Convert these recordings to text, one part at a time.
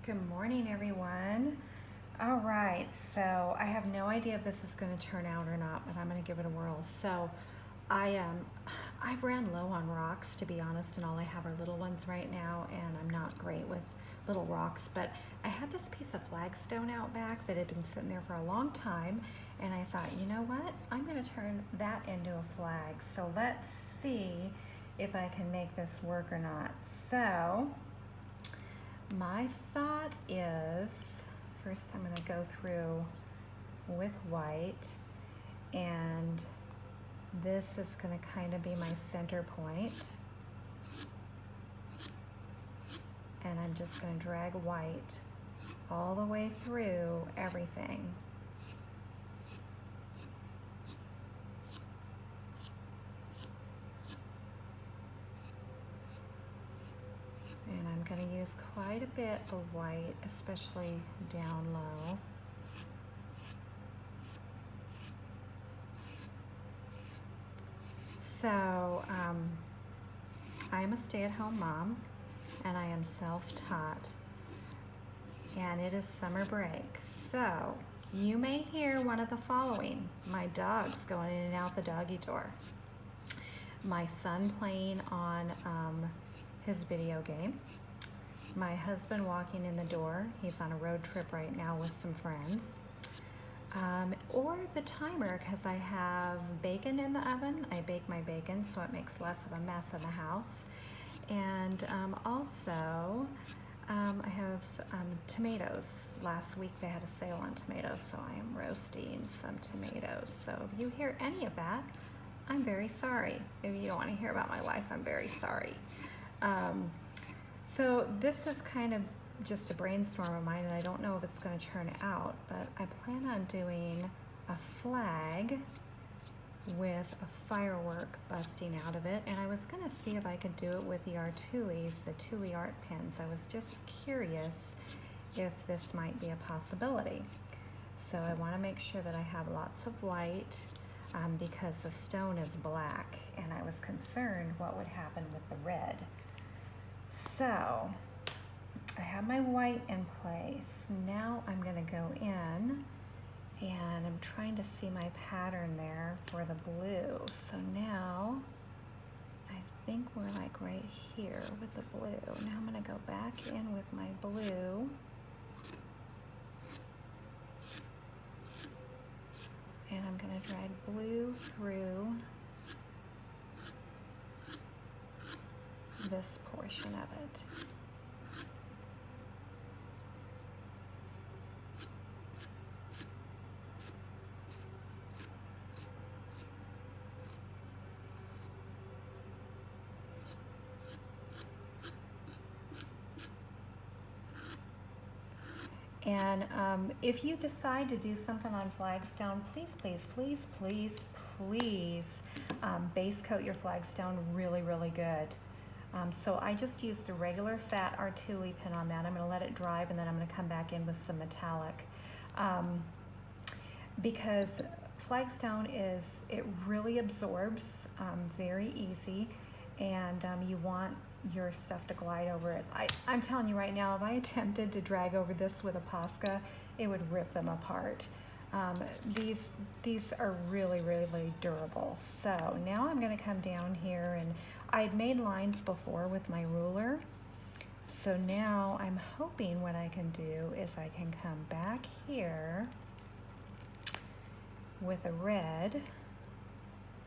Good morning, everyone. All right, so I have no idea if this is going to turn out or not, but I'm going to give it a whirl. So I ran low on rocks, to be honest, and all I have are little ones right now, and I'm not great with little rocks, but I had this piece of flagstone out back that had been sitting there for a long time, and I thought, you know what? I'm going to turn that into a flag. So let's see if I can make this work or not. So my thought is, first I'm going to go through with white, and this is going to kind of be my center point. And I'm just going to drag white all the way through everything. And I'm going to use quite a bit of white, especially down low. So I'm a stay-at-home mom, and I am self-taught, and it is summer break. So you may hear one of the following: my dog's going in and out the doggy door, my son playing on his video game, my husband walking in the door. He's on a road trip right now with some friends. Or the timer, because I have bacon in the oven. I bake my bacon so it makes less of a mess in the house. And also I have tomatoes. Last week they had a sale on tomatoes, so I am roasting some tomatoes. So if you hear any of that, I'm very sorry. If you don't want to hear about my life, I'm very sorry. So this is kind of just a brainstorm of mine, and I don't know if it's going to turn out, but I plan on doing a flag with a firework busting out of it, and I was going to see if I could do it with the Tooli-Art pins. I was just curious if this might be a possibility. So I want to make sure that I have lots of white because the stone is black, and I was concerned what would happen with the red. So I have my white in place. Now I'm going to go in, and I'm trying to see my pattern there for the blue. So now I think we're like right here with the blue. Now I'm going to go back in with my blue. And I'm going to drag blue through this portion of it. And if you decide to do something on Flagstone, please, please, please, please, please base coat your Flagstone really, really good. So I just used a regular fat Tooli pin on that. I'm going to let it dry, and then I'm going to come back in with some metallic. Because Flagstone it really absorbs very easy, and you want your stuff to glide over it. I'm telling you right now, if I attempted to drag over this with a Posca, it would rip them apart. These are really, really durable. So now I'm going to come down here, and I'd made lines before with my ruler. So now I'm hoping what I can do is I can come back here with a red.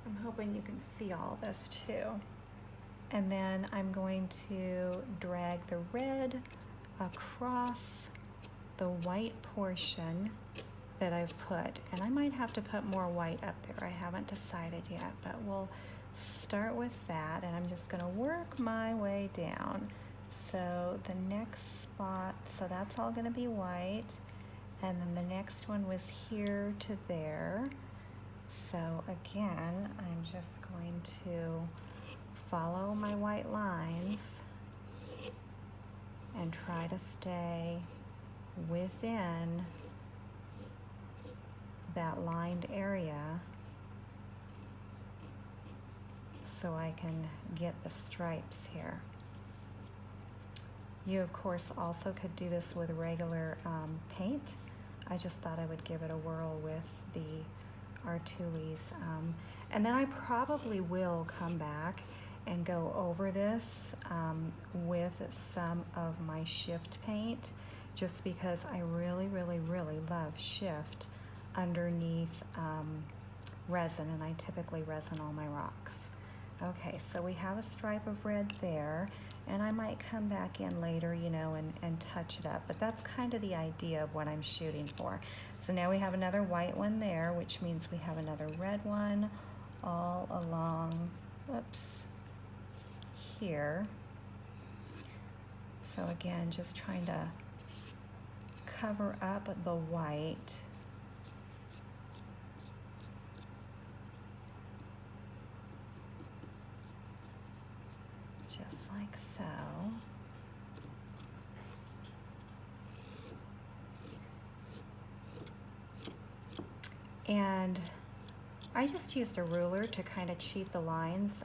I'm hoping you can see all this too. And then I'm going to drag the red across the white portion that I've put. And I might have to put more white up there. I haven't decided yet, but we'll start with that. And I'm just going to work my way down. So the next spot, so that's all going to be white. And then the next one was here to there. So again, I'm just going to follow my white lines and try to stay within that lined area so I can get the stripes here. You, of course, also could do this with regular paint. I just thought I would give it a whirl with our Toolies. And then I probably will come back and go over this with some of my shift paint, just because I really, really, really love shift underneath resin, and I typically resin all my rocks. Okay, so we have a stripe of red there, and I might come back in later, you know, and touch it up, but that's kind of the idea of what I'm shooting for. So now we have another white one there, which means we have another red one all along, oops, here. So again, just trying to cover up the white. Just like so. And I just used a ruler to kind of cheat the lines.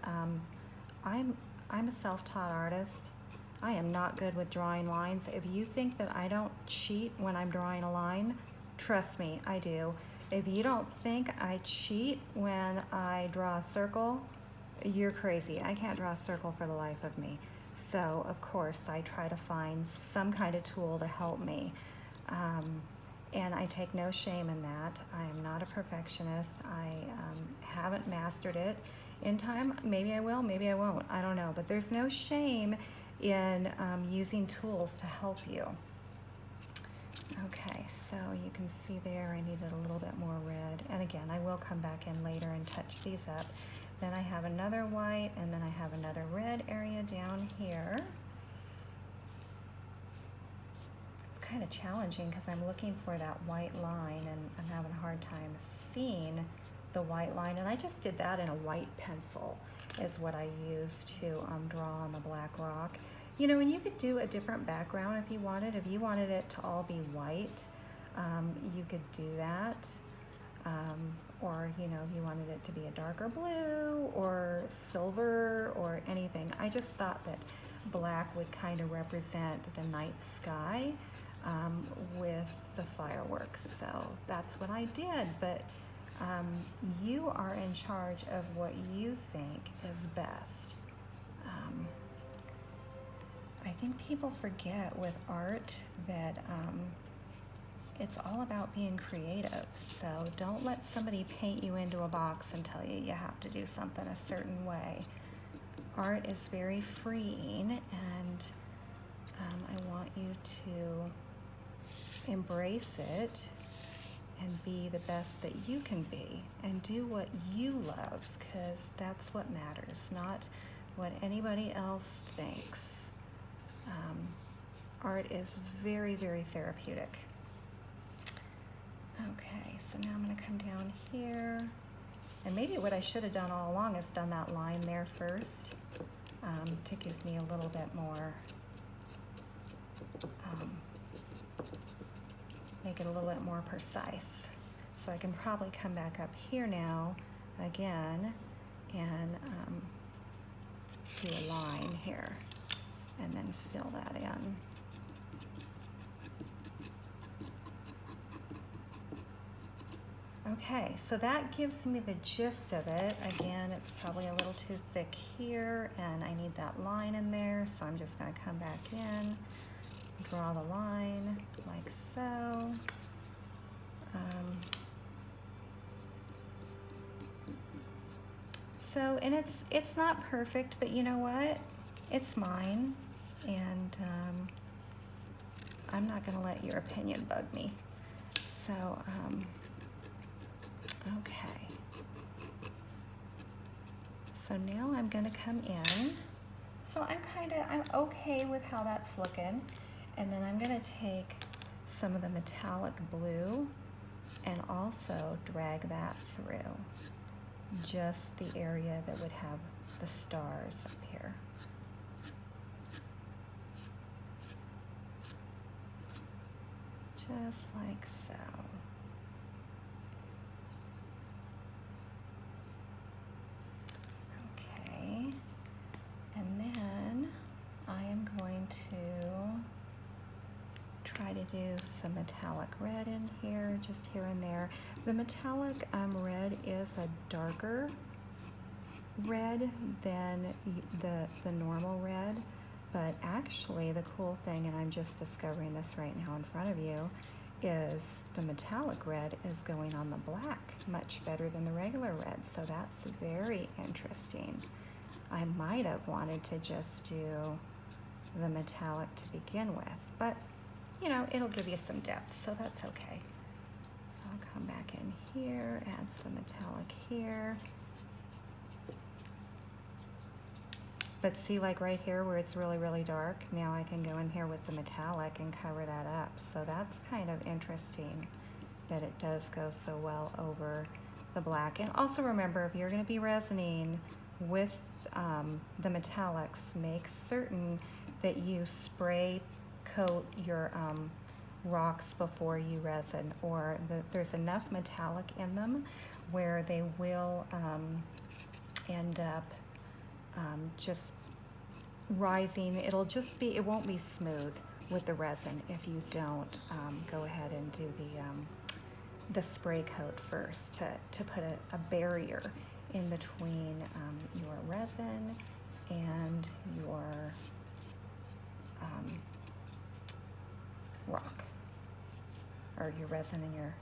I'm a self-taught artist. I am not good with drawing lines. If you think that I don't cheat when I'm drawing a line, trust me, I do. If you don't think I cheat when I draw a circle, you're crazy. I can't draw a circle for the life of me. So, of course, I try to find some kind of tool to help me. And I take no shame in that. I am not a perfectionist. I haven't mastered it. In time, maybe I will, maybe I won't. I don't know. But there's no shame in using tools to help you. Okay, so you can see there I needed a little bit more red. And again, I will come back in later and touch these up. Then I have another white, and then I have another red area down here. It's kind of challenging because I'm looking for that white line, and I'm having a hard time seeing the white line. And I just did that in a white pencil is what I used to draw on the black rock. You know, and you could do a different background if you wanted. If you wanted it to all be white, you could do that. Or, you know, if you wanted it to be a darker blue or silver or anything. I just thought that black would kind of represent the night sky with the fireworks. So that's what I did. But you are in charge of what you think is best. I think people forget with art that it's all about being creative. So don't let somebody paint you into a box and tell you you have to do something a certain way. Art is very freeing, and I want you to embrace it and be the best that you can be and do what you love, because that's what matters, not what anybody else thinks. Art is very, very therapeutic. Okay, so now I'm going to come down here, and maybe what I should have done all along is done that line there first to give me a little bit more, make it a little bit more precise. So I can probably come back up here now again and do a line here and then fill that in. Okay, so that gives me the gist of it. Again, it's probably a little too thick here, and I need that line in there, so I'm just going to come back in, draw the line like so. And it's not perfect, but you know what? It's mine, and I'm not going to let your opinion bug me. So, okay. So now I'm going to come in. So I'm okay with how that's looking. And then I'm going to take some of the metallic blue and also drag that through just the area that would have the stars up here. Just like so. Okay, and then I am going to do some metallic red in here, just here and there. The metallic red is a darker red than the normal red, but actually the cool thing, and I'm just discovering this right now in front of you, is the metallic red is going on the black much better than the regular red, so that's very interesting. I might have wanted to just do the metallic to begin with, but you know, it'll give you some depth, so that's okay. So I'll come back in here, add some metallic here. But see, like right here where it's really, really dark, now I can go in here with the metallic and cover that up. So that's kind of interesting that it does go so well over the black. And also remember, if you're gonna be resining with the metallics, make certain that you spray coat your rocks before you resin, or there's enough metallic in them where they will end up just rising. It'll just be, it won't be smooth with the resin if you don't go ahead and do the spray coat first to put a barrier in between your resin and your rock, or your resin and your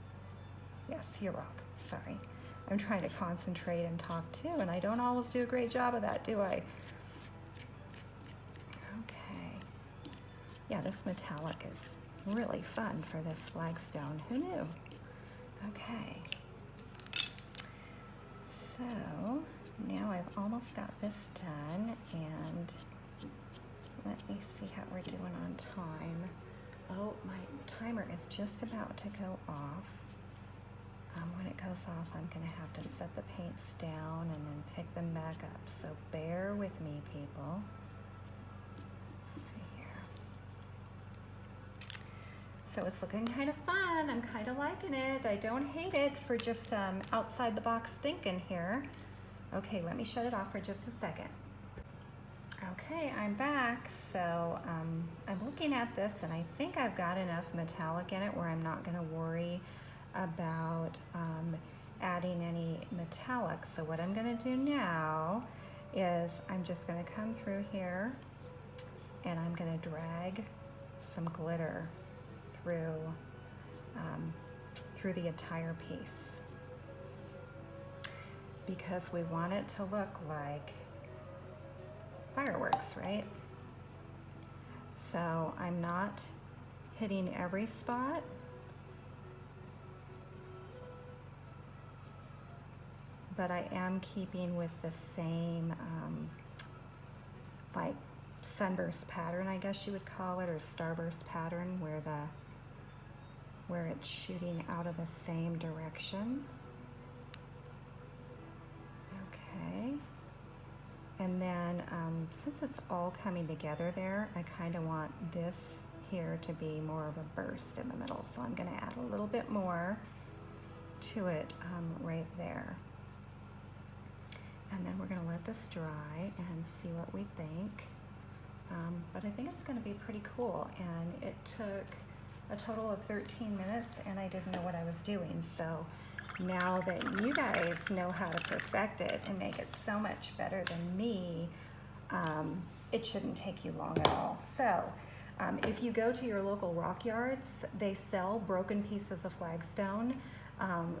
rock, sorry. I'm trying to concentrate and talk too, and I don't always do a great job of that, do I? Okay. Yeah, this metallic is really fun for this flagstone. Who knew? Okay. So now I've almost got this done, and let me see how we're doing on time. Oh, my timer is just about to go off. When it goes off, I'm going to have to set the paints down and then pick them back up. So bear with me, people. Let's see here. So it's looking kind of fun. I'm kind of liking it. I don't hate it for just outside the box thinking here. Okay, let me shut it off for just a second. Okay, I'm back. So I'm looking at this, and I think I've got enough metallic in it where I'm not going to worry about adding any metallic. So what I'm going to do now is I'm just going to come through here, and I'm going to drag some glitter through through the entire piece, because we want it to look like fireworks, right? So I'm not hitting every spot, but I am keeping with the same like sunburst pattern, I guess you would call it, or starburst pattern, where it's shooting out of the same direction. Okay. And then since it's all coming together there, I kind of want this here to be more of a burst in the middle. So I'm going to add a little bit more to it right there. And then we're going to let this dry and see what we think. But I think it's going to be pretty cool. And it took a total of 13 minutes, and I didn't know what I was doing. So now that you guys know how to perfect it and make it so much better than me, it shouldn't take you long at all. So if you go to your local rock yards, they sell broken pieces of flagstone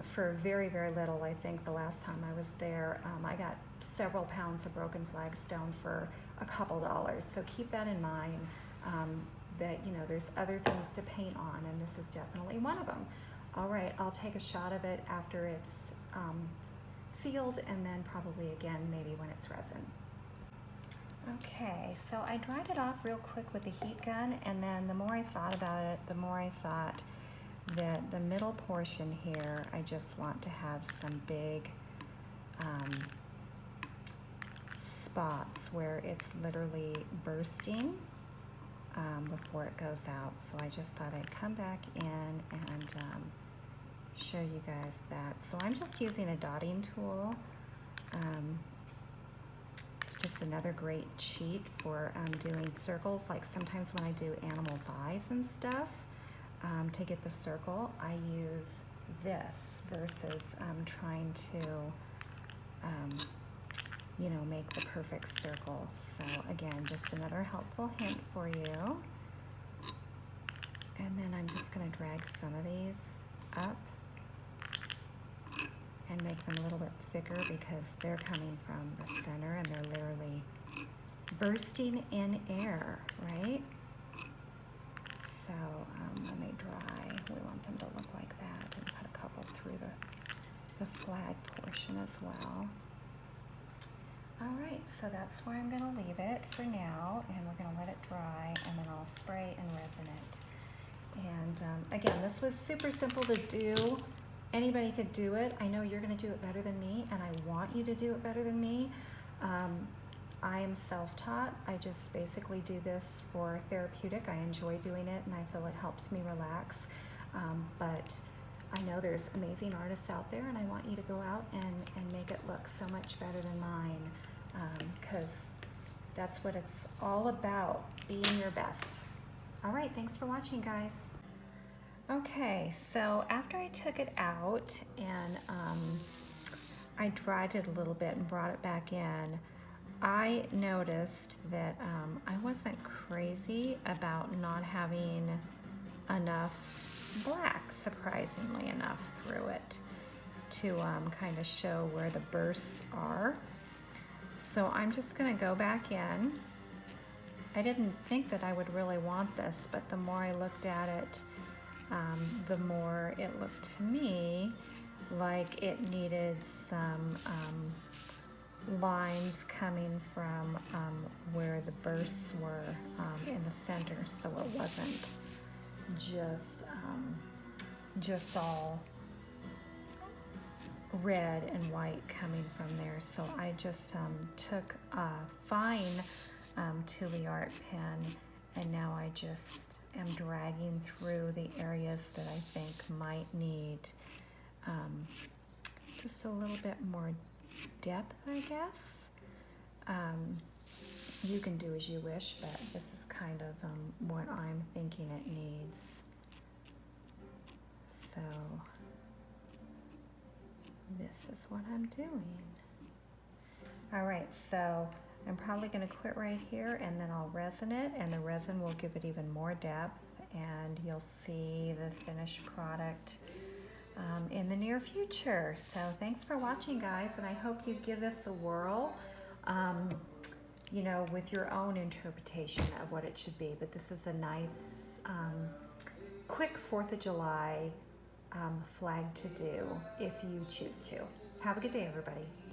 for very, very little. I think the last time I was there, I got several pounds of broken flagstone for a couple dollars. So keep that in mind, that, you know, there's other things to paint on, and this is definitely one of them. All right, I'll take a shot of it after it's sealed, and then probably again maybe when it's resin. Okay, so I dried it off real quick with the heat gun, and then the more I thought about it, the more I thought that the middle portion here, I just want to have some big spots where it's literally bursting before it goes out. So I just thought I'd come back in and show you guys that. So I'm just using a dotting tool. It's just another great cheat for doing circles. Like sometimes when I do animals' eyes and stuff, to get the circle, I use this versus trying to, you know, make the perfect circle. So again, just another helpful hint for you. And then I'm just going to drag some of these up and make them a little bit thicker because they're coming from the center and they're literally bursting in air, right? So when they dry, we want them to look like that, and put a couple through the flag portion as well. All right, so that's where I'm gonna leave it for now, and we're gonna let it dry, and then I'll spray and resin it. And again, this was super simple to do. Anybody could do it. I know you're gonna do it better than me, and I want you to do it better than me. I am self-taught. I just basically do this for therapeutic. I enjoy doing it and I feel it helps me relax. But I know there's amazing artists out there, and I want you to go out and make it look so much better than mine, because that's what it's all about, being your best. All right, thanks for watching, guys. Okay, so after I took it out and I dried it a little bit and brought it back in, I noticed that I wasn't crazy about not having enough black, surprisingly enough, through it to kind of show where the bursts are. So I'm just going to go back in. I didn't think that I would really want this, but the more I looked at it, the more it looked to me like it needed some lines coming from where the bursts were in the center, so it wasn't just all red and white coming from there. So I just took a fine Tooli-Art pen, and now I just am dragging through the areas that I think might need just a little bit more depth, I guess. You can do as you wish, but this is kind of what I'm thinking it needs. So this is what I'm doing. All right, so I'm probably going to quit right here, and then I'll resin it, and the resin will give it even more depth, and you'll see the finished product in the near future. So thanks for watching, guys, and I hope you give this a whirl, you know, with your own interpretation of what it should be. But this is a nice, quick 4th of July flag to do if you choose to. Have a good day, everybody.